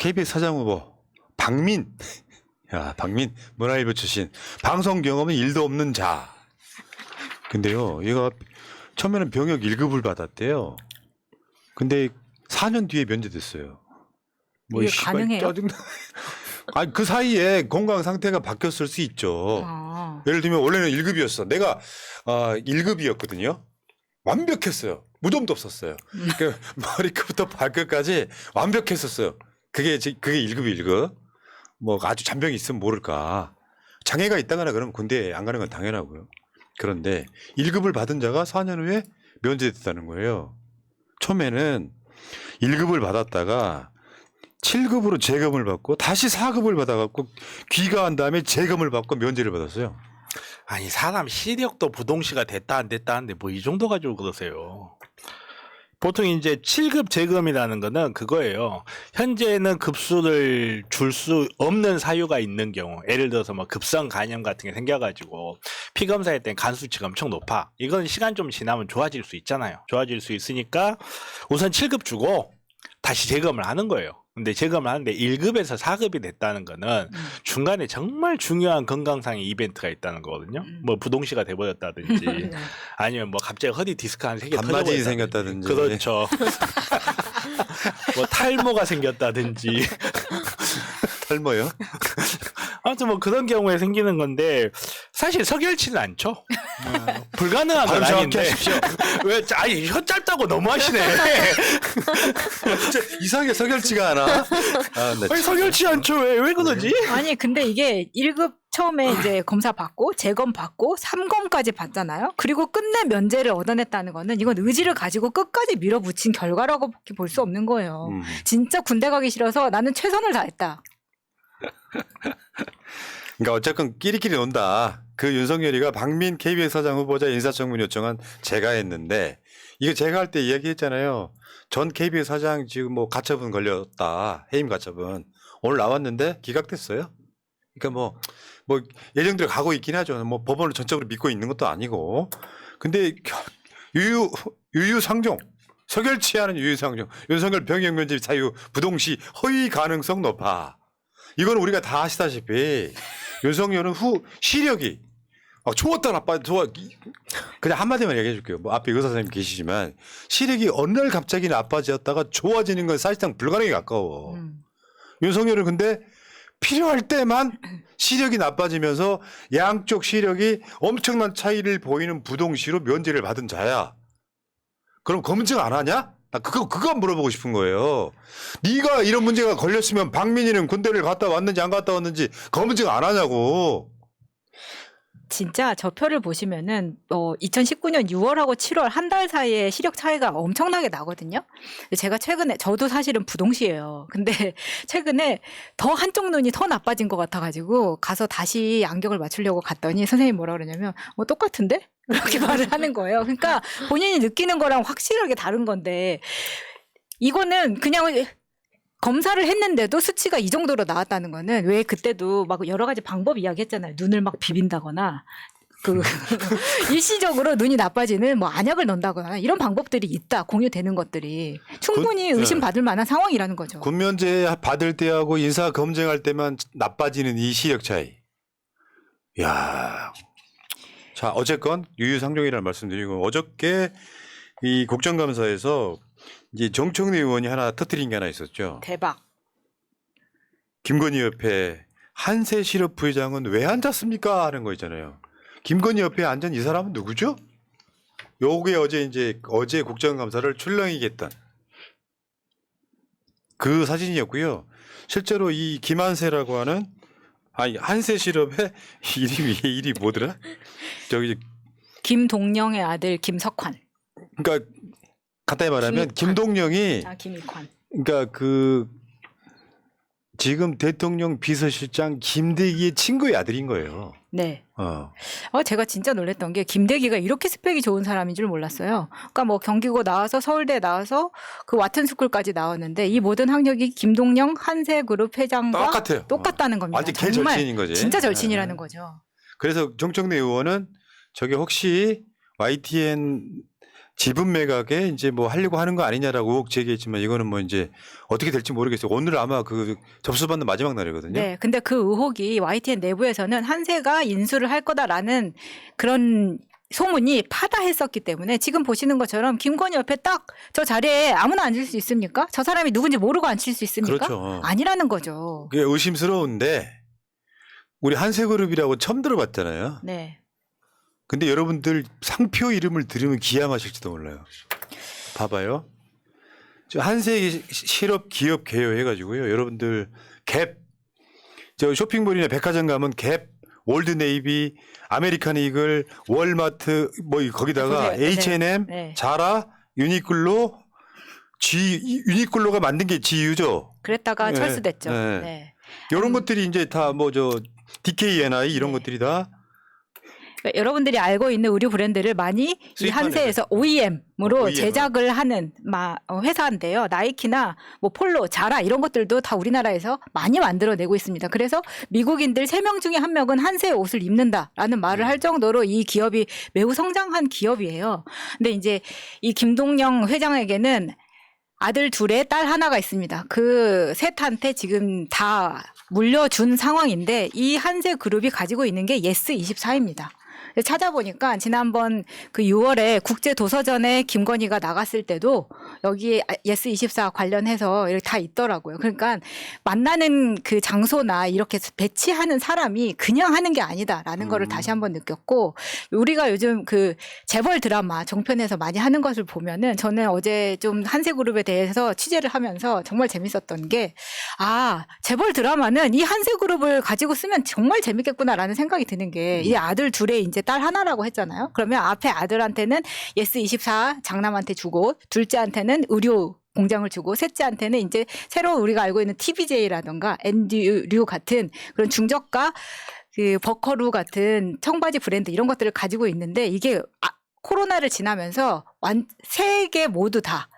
KBS 사장 후보 박민. 야, 박민 문화일보 출신. 방송 경험은 1도 없는 자. 근데요, 얘가 처음에는 병역 1급을 받았대요. 근데 4년 뒤에 면제됐어요. 이게 가능해요? 짜증나. 아니, 그 사이에 건강 상태가 바뀌었을 수 있죠. 예를 들면 원래는 1급이었어. 내가 1급이었거든요. 완벽했어요. 무덤도 없었어요. 그 머리끝부터 발끝까지 완벽했었어요. 그게 1급이 1급. 뭐 아주 잔병이 있으면 모를까. 장애가 있다거나 그러면 군대에 안 가는 건 당연하고요. 그런데 1급을 받은 자가 4년 후에 면제됐다는 거예요. 처음에는 1급을 받았다가 7급으로 재검을 받고 다시 4급을 받아갖고 귀가한 다음에 재검을 받고 면제를 받았어요. 아니 사람 시력도 부동시가 됐다 안 됐다 하는데 뭐 이 정도 가지고 그러세요. 보통 이제 7급 재검이라는 거는 그거예요. 현재는 급수를 줄 수 없는 사유가 있는 경우, 예를 들어서 뭐 급성 간염 같은 게 생겨가지고 피 검사할 땐 간 수치가 엄청 높아. 이건 시간 좀 지나면 좋아질 수 있잖아요. 좋아질 수 있으니까 우선 7급 주고 다시 재검을 하는 거예요. 근데 재검을 하는데 1급에서 4급이 됐다는 거는 중간에 정말 중요한 건강상의 이벤트가 있다는 거거든요. 뭐 부동시가 돼버렸다든지 아니면 뭐 갑자기 허리 디스크 한 3개 반바지 생겼다든지. 그렇죠. 뭐 탈모가 생겼다든지 탈모요? 아무튼 뭐 그런 경우에 생기는 건데 사실 석열치는 않죠. 불가능한 건 아닌데 왜 아니 혀 짧다고 너무하시네. 진짜 이상하게 석열치가 않아. 아니 석열치 않죠. 왜 그러지? 아니 근데 이게 1급 처음에 이제 검사 받고 재검 받고 3검까지 받잖아요. 그리고 끝내 면제를 얻어냈다는 거는 이건 의지를 가지고 끝까지 밀어붙인 결과라고밖에 볼 수 없는 거예요. 진짜 군대 가기 싫어서 나는 최선을 다했다. 그러니까 어쨌건 끼리끼리 논다. 그 윤석열이가 박민 KBS 사장 후보자 인사청문 요청은 제가 했는데 이거 제가 할 때 이야기했잖아요. 전 KBS 사장 지금 뭐 가처분 걸렸다. 해임 가처분. 오늘 나왔는데 기각됐어요. 그러니까 뭐 예정대로 가고 있긴 하죠. 뭐 법원을 전적으로 믿고 있는 것도 아니고. 근데 유유상종. 석열치하는 유유상종. 윤석열 병역 면제 사유 부동시 허위 가능성 높아. 이건 우리가 다 아시다시피 윤석열은 시력이 좋았다 나빠 좋아 그냥 한마디만 얘기해 줄게요. 뭐 앞에 의사 선생님 계시지만 시력이 어느 날 갑자기 나빠졌다가 좋아지는 건 사실상 불가능에 가까워. 윤석열은 근데 필요할 때만 시력이 나빠지면서 양쪽 시력이 엄청난 차이를 보이는 부동시로 면제를 받은 자야. 그럼 검증 안 하냐? 그거 물어보고 싶은 거예요. 네가 이런 문제가 걸렸으면 박민희는 군대를 갔다 왔는지 안 갔다 왔는지 검증 안 하냐고. 진짜 저 표를 보시면은 2019년 6월하고 7월 한 달 사이에 시력 차이가 엄청나게 나거든요. 제가 최근에 저도 사실은 부동시예요. 근데 최근에 더 한쪽 눈이 더 나빠진 것 같아가지고 가서 다시 안경을 맞추려고 갔더니 선생님이 뭐라 그러냐면 똑같은데? 이렇게 말을 하는 거예요. 그러니까 본인이 느끼는 거랑 확실하게 다른 건데 이거는 그냥 검사를 했는데도 수치가 이 정도로 나왔다는 거는 왜 그때도 막 여러 가지 방법 이야기했잖아요. 눈을 막 비빈다거나 일시적으로 눈이 나빠지는 뭐 안약을 넣는다거나 이런 방법들이 있다. 공유되는 것들이 충분히 의심받을 만한 상황이라는 거죠. 군면제 받을 때하고 인사 검증할 때만 나빠지는 이 시력 차이. 야. 자, 어쨌건 유유상종이라는 말씀드리고 어저께 이 국정감사에서 이제 정청래 의원이 하나 터뜨린 게 하나 있었죠. 대박. 김건희 옆에 한세 실업 부회장은 왜 앉았습니까? 하는 거 있잖아요. 김건희 옆에 앉은 이 사람은 누구죠? 요게 어제 국정감사를 출렁이겠던 그 사진이었고요. 실제로 이 김한세라고 하는 한세 실업의 이름이 뭐더라? 김동영의 아들 김석환. 그러니까 간단히 말하면 김동영이 김익환. 그러니까 지금 대통령 비서실장 김대기의 친구의 아들인 거예요. 네. 제가 진짜 놀랐던 게 김대기가 이렇게 스펙이 좋은 사람인 줄 몰랐어요. 그러니까 뭐 경기고 나와서 서울대 나와서 그 와튼스쿨까지 나왔는데 이 모든 학력이 김동영 한세그룹 회장과 똑같다는 겁니다. 완전 개절친인 거지. 진짜 절친이라는 거죠. 그래서 정청래 의원은 저게 혹시 YTN 지분 매각에 이제 뭐 하려고 하는 거 아니냐라고 의혹 제기했지만 이거는 뭐 이제 어떻게 될지 모르겠어요. 오늘 아마 그 접수받는 마지막 날이거든요. 네, 근데 그 의혹이 YTN 내부에서는 한세가 인수를 할 거다라는 그런 소문이 파다했었기 때문에 지금 보시는 것처럼 김건희 옆에 딱 저 자리에 아무나 앉을 수 있습니까? 저 사람이 누군지 모르고 앉힐 수 있습니까? 그렇죠. 아니라는 거죠. 그게 의심스러운데 우리 한세그룹이라고 처음 들어봤잖아요. 네. 근데 여러분들 상표 이름을 들으면 기함하실지도 몰라요. 봐봐요. 저 한세 실업 기업 개요 해가지고요. 여러분들 갭, 저 쇼핑몰이나 백화점 가면 갭, 월드네이비, 아메리칸 이글, 월마트 뭐 거기다가 보세요. H&M, 네. 자라, 유니클로, 유니클로가 만든 게 GU죠. 그랬다가 네. 철수됐죠. 네. 네. 이런 것들이 이제 다 뭐 저 DKNI 이런 네. 것들이 다 그러니까 여러분들이 알고 있는 의류 브랜드를 많이 이 수입하는 한세에서 OEM으로 OEM. 제작을 하는 회사인데요. 나이키나 뭐 폴로, 자라 이런 것들도 다 우리나라에서 많이 만들어내고 있습니다. 그래서 미국인들 3명 중에 1명은 한세의 옷을 입는다라는 말을 할 정도로 이 기업이 매우 성장한 기업이에요. 근데 이제 이 김동영 회장에게는 아들 2에 딸 1가 있습니다. 그 셋한테 지금 다 물려준 상황인데 이 한세 그룹이 가지고 있는 게 예스24입니다. 찾아보니까 지난번 그 6월에 국제도서전에 김건희가 나갔을 때도 여기 예스24 관련해서 이렇게 다 있더라고요. 그러니까 만나는 그 장소나 이렇게 배치하는 사람이 그냥 하는 게 아니다라는 거를 다시 한번 느꼈고 우리가 요즘 그 재벌 드라마 정편에서 많이 하는 것을 보면은 저는 어제 좀 한세그룹에 대해서 취재를 하면서 정말 재밌었던 게 재벌 드라마는 이 한세그룹을 가지고 쓰면 정말 재밌겠구나라는 생각이 드는 게 이 아들 2에 이제 딸 1라고 했잖아요. 그러면 앞에 아들한테는 예스24 장남한테 주고 둘째한테는 의료 공장을 주고 셋째한테는 이제 새로 우리가 알고 있는 TBJ라든가 앤드류 같은 그런 중저가 그 버커루 같은 청바지 브랜드 이런 것들을 가지고 있는데 이게 코로나를 지나면서 세 개 모두 다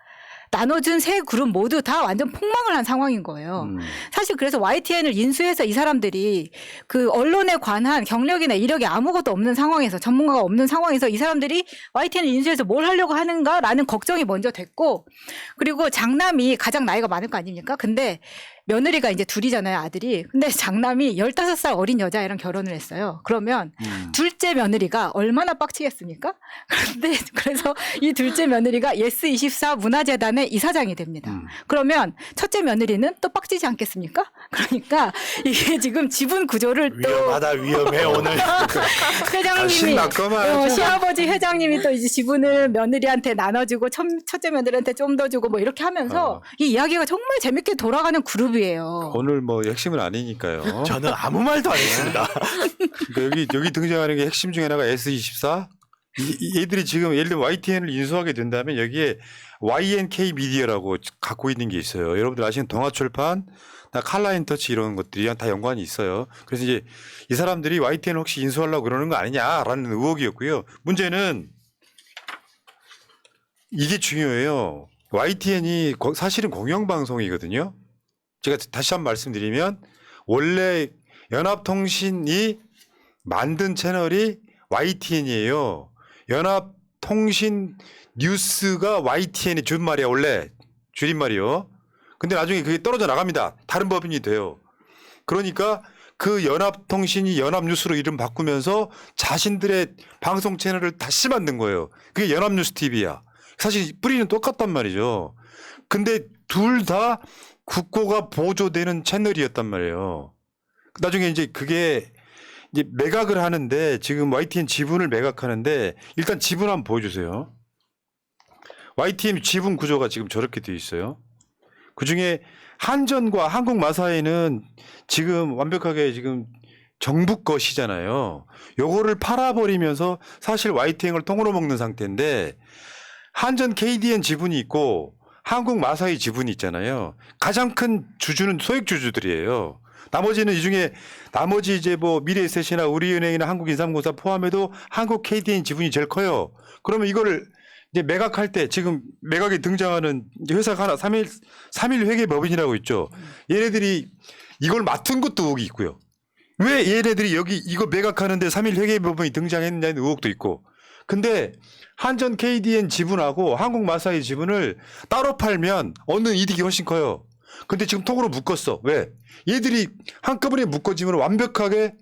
나눠준 세 그룹 모두 다 완전 폭망을 한 상황인 거예요. 사실 그래서 YTN을 인수해서 이 사람들이 그 언론에 관한 경력이나 이력이 아무것도 없는 상황에서 전문가가 없는 상황에서 이 사람들이 YTN을 인수해서 뭘 하려고 하는가라는 걱정이 먼저 됐고 그리고 장남이 가장 나이가 많을 거 아닙니까? 근데 며느리가 이제 2이잖아요, 아들이. 근데 장남이 15살 어린 여자애랑 결혼을 했어요. 그러면 둘째 며느리가 얼마나 빡치겠습니까? 그래서 이 둘째 며느리가 예스24 문화재단의 이사장이 됩니다. 그러면 첫째 며느리는 또 빡치지 않겠습니까? 그러니까 이게 지금 지분 구조를 또 위험하다 위험해 오늘. 회장님이 신났구만. 시아버지 회장님이 또 이제 지분을 며느리한테 나눠주고 첫째 며느리한테 좀 더 주고 뭐 이렇게 하면서 이 이야기가 정말 재밌게 돌아가는 그룹이에요. 오늘 뭐 핵심은 아니니까요. 저는 아무 말도 안 했습니다. 그러니까 여기 등장하는 게 핵심 중에 하나가 S24. 얘들이 지금 예를 들면 YTN을 인수하게 된다면 여기에 YNK 미디어라고 갖고 있는 게 있어요. 여러분들 아시는 동아출판, 칼라인터치 이런 것들이 다 연관이 있어요. 그래서 이제 이 사람들이 YTN을 혹시 인수하려고 그러는 거 아니냐라는 의혹이었고요. 문제는 이게 중요해요. YTN이 사실은 공영방송이거든요. 제가 다시 한번 말씀드리면 원래 연합통신이 만든 채널이 YTN이에요. 연합통신 뉴스가 YTN의 줄말이야 원래 줄임말이요. 근데 나중에 그게 떨어져 나갑니다. 다른 법인이 돼요. 그러니까 그 연합통신이 연합뉴스로 이름 바꾸면서 자신들의 방송 채널을 다시 만든 거예요. 그게 연합뉴스 TV야. 사실 뿌리는 똑같단 말이죠. 근데 둘 다 국고가 보조되는 채널이었단 말이에요. 나중에 이제 그게 이제 매각을 하는데 지금 YTN 지분을 매각하는데 일단 지분 한번 보여주세요. YTN 지분 구조가 지금 저렇게 돼 있어요. 그중에 한전과 한국마사회는 지금 완벽하게 지금 정부 것이잖아요. 요거를 팔아버리면서 사실 YTN을 통으로 먹는 상태인데 한전 KDN 지분이 있고 한국마사회 지분이 있잖아요. 가장 큰 주주는 소액주주들이에요. 나머지는 이 중에 나머지 이제 뭐 미래에셋이나 우리은행이나 한국인삼공사 포함해도 한국 KDN 지분이 제일 커요. 그러면 이거를 이제 매각할 때 지금 매각에 등장하는 이제 회사가 하나 3일 회계법인이라고 있죠. 얘네들이 이걸 맡은 것도 의혹이 있고요. 왜 얘네들이 여기 이거 매각하는데 3일 회계법인이 등장했느냐는 의혹도 있고. 근데 한전 KDN 지분하고 한국 마사이 지분을 따로 팔면 얻는 이득이 훨씬 커요. 근데 지금 통으로 묶었어. 왜? 얘들이 한꺼번에 묶어지면 완벽하게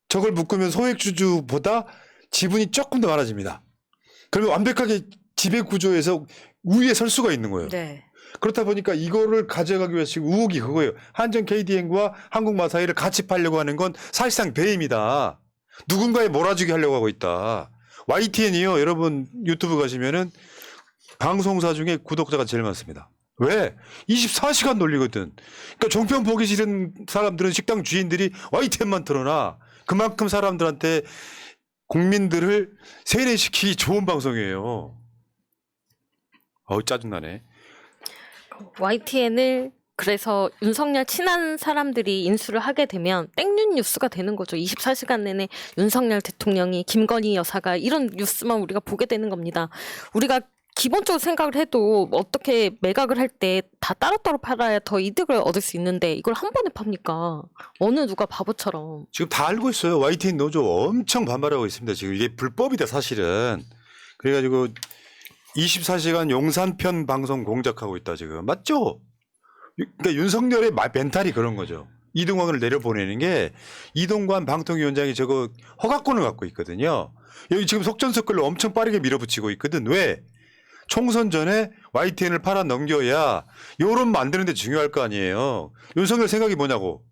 저걸 묶으면 소액주주보다 지분이 조금 더 많아집니다. 그러면 완벽하게 지배구조에서 우위에 설 수가 있는 거예요. 네. 그렇다 보니까 이거를 가져가기 위해서 지금 의혹이 그거예요. 한전 KDN과 한국 마사이를 같이 팔려고 하는 건 사실상 배임이다. 누군가에 몰아주게 하려고 하고 있다. YTN이요. 여러분 유튜브 가시면은 방송사 중에 구독자가 제일 많습니다. 왜? 24시간 놀리거든. 그러니까 종편 보기 싫은 사람들은 식당 주인들이 YTN만 틀어놔. 그만큼 사람들한테 국민들을 세뇌시키기 좋은 방송이에요. 어우 짜증나네. YTN을 그래서 윤석열 친한 사람들이 인수를 하게 되면 땡뉴 뉴스가 되는 거죠. 24시간 내내 윤석열 대통령이 김건희 여사가 이런 뉴스만 우리가 보게 되는 겁니다. 우리가 기본적으로 생각을 해도 어떻게 매각을 할 때 다 따로따로 팔아야 더 이득을 얻을 수 있는데 이걸 한 번에 팝니까? 어느 누가 바보처럼. 지금 다 알고 있어요. YTN 노조 엄청 반발하고 있습니다. 지금 이게 불법이다 사실은. 그래가지고 24시간 용산편 방송 공작하고 있다 지금. 맞죠? 그러니까 윤석열의 멘탈이 그런 거죠. 이동관을 내려보내는 게 이동관 방통위원장이 저거 허가권을 갖고 있거든요. 여기 지금 속전속결로 엄청 빠르게 밀어붙이고 있거든. 왜? 총선 전에 YTN을 팔아 넘겨야 여론 만드는 데 중요할 거 아니에요. 윤석열 생각이 뭐냐고.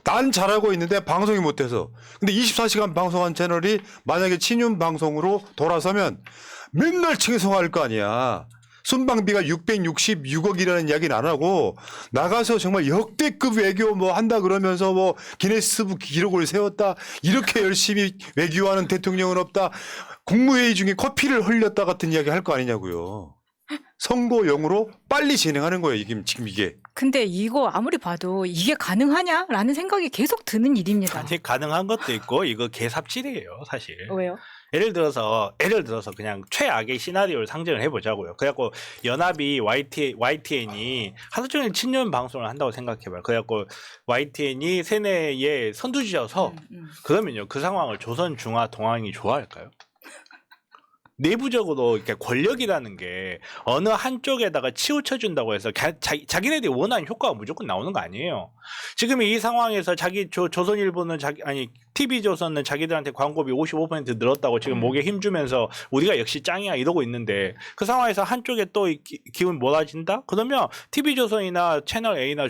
난 잘하고 있는데 방송이 못해서. 근데 24시간 방송한 채널이 만약에 친윤 방송으로 돌아서면 맨날 칭송할 거 아니야. 순방비가 666억이라는 이야기는 안 하고 나가서 정말 역대급 외교 뭐 한다 그러면서 뭐 기네스북 기록을 세웠다. 이렇게 열심히 외교하는 대통령은 없다. 국무회의 중에 커피를 흘렸다 같은 이야기 할 거 아니냐고요. 선거용으로 빨리 진행하는 거예요. 지금 이게. 근데 이거 아무리 봐도 이게 가능하냐라는 생각이 계속 드는 일입니다. 아니 가능한 것도 있고 이거 개삽질이에요 사실. 왜요? 예를 들어서 그냥 최악의 시나리오를 상정을 해보자고요. 그래갖고 연합이 YTN이 하루 종일 친윤 방송을 한다고 생각해봐요. 그래갖고 YTN이 세뇌에 선두지어서 그러면요 그 상황을 조선 중화 동아인이 좋아할까요? 내부적으로 이렇게 권력이라는 게 어느 한쪽에다가 치우쳐준다고 해서 자기네들이 원하는 효과가 무조건 나오는 거 아니에요. 지금 이 상황에서 조선일보는 TV조선은 자기들한테 광고비 55% 늘었다고 지금 목에 힘주면서 우리가 역시 짱이야 이러고 있는데 그 상황에서 한쪽에 또 기운 몰아진다? 그러면 TV조선이나 채널A나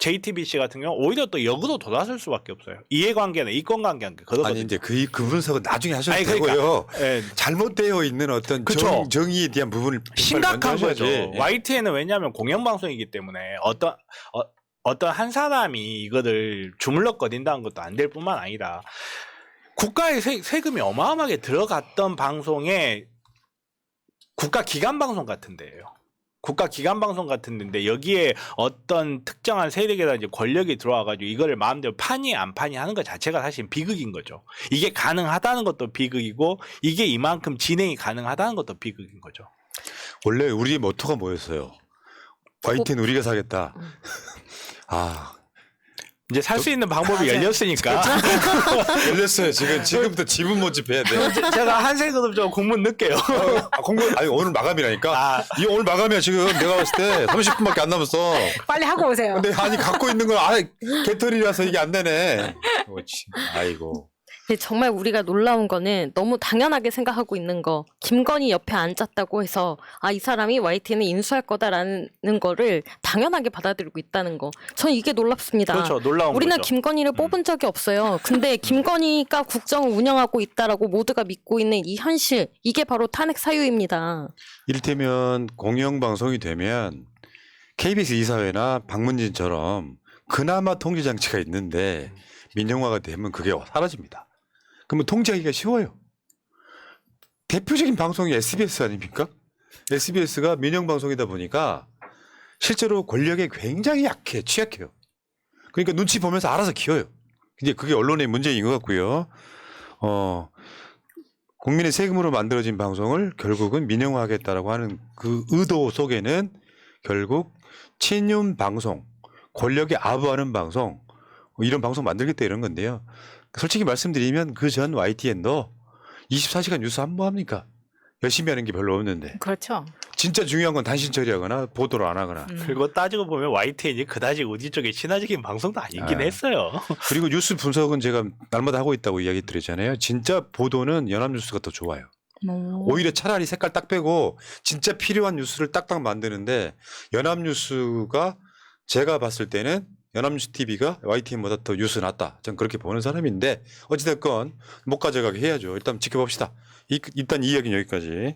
JTBC 같은 경우 오히려 또 역으로 돌아설 수밖에 없어요. 이해관계나 이권관계 그거거든요. 아니 이제 그 분석은 나중에 하셔도 아니, 그러니까, 되고요. 예. 잘못되어 있는 어떤 그쵸. 정의에 대한 부분을 심각한 먼저 거죠. 하셔야지. YTN은 왜냐하면 공영방송이기 때문에 어떤 한 사람이 이거를 주물럭거린다는 것도 안 될 뿐만 아니라 국가의 세금이 어마어마하게 들어갔던 방송에 국가 기관 방송 같은 데예요. 국가 기관 방송 같은 데인데 여기에 어떤 특정한 세력이라든지 권력이 들어와가지고 이거를 마음대로 파니 안 파니 하는 것 자체가 사실 비극인 거죠. 이게 가능하다는 것도 비극이고 이게 이만큼 진행이 가능하다는 것도 비극인 거죠. 원래 우리 모토가 뭐였어요? YTN 우리가 사겠다. 아 이제 살 수 있는 방법이 열렸으니까. 열렸어요. 지금부터 지분 모집해야 돼. 제가 한세그룹 좀 공문 넣을게요. 아니 오늘 마감이라니까. 이 오늘 마감이야 지금 내가 봤을 때 30분밖에 안 남았어. 빨리 하고 오세요. 근데 아니 갖고 있는 걸 개털이라서 이게 안 되네. 아이고. 근데 정말 우리가 놀라운 거는 너무 당연하게 생각하고 있는 거. 김건희 옆에 앉았다고 해서 이 사람이 YTN을 인수할 거다라는 거를 당연하게 받아들이고 있다는 거. 전 이게 놀랍습니다. 그렇죠. 놀라운 우리는 거죠. 김건희를 뽑은 적이 없어요. 근데 김건희가 국정을 운영하고 있다라고 모두가 믿고 있는 이 현실, 이게 바로 탄핵 사유입니다. 이를테면 공영방송이 되면 KBS 이사회나 박문진처럼 그나마 통제장치가 있는데 민영화가 되면 그게 사라집니다. 그러면 통제하기가 쉬워요. 대표적인 방송이 SBS 아닙니까? SBS가 민영방송이다 보니까 실제로 권력에 굉장히 취약해요. 그러니까 눈치 보면서 알아서 키워요. 이제 그게 언론의 문제인 것 같고요. 국민의 세금으로 만들어진 방송을 결국은 민영화하겠다라고 하는 그 의도 속에는 결국 친윤 방송, 권력에 아부하는 방송, 이런 방송 만들겠다 이런 건데요. 솔직히 말씀드리면 그 전 YTN도 24시간 뉴스 한 뭐 합니까? 열심히 하는 게 별로 없는데 그렇죠. 진짜 중요한 건 단신 처리하거나 보도를 안 하거나 그리고 따지고 보면 YTN이 그다지 어디 쪽에 친화적인 방송도 아니긴 아. 했어요. 그리고 뉴스 분석은 제가 날마다 하고 있다고 이야기 드렸잖아요. 진짜 보도는 연합뉴스가 더 좋아요. 오히려 차라리 색깔 딱 빼고 진짜 필요한 뉴스를 딱딱 만드는데 연합뉴스가 제가 봤을 때는 연합뉴스 TV가 YTN보다 더 뉴스 낫다. 전 그렇게 보는 사람인데 어찌됐건 못 가져가게 해야죠. 일단 지켜봅시다. 일단 이 이야기는 여기까지.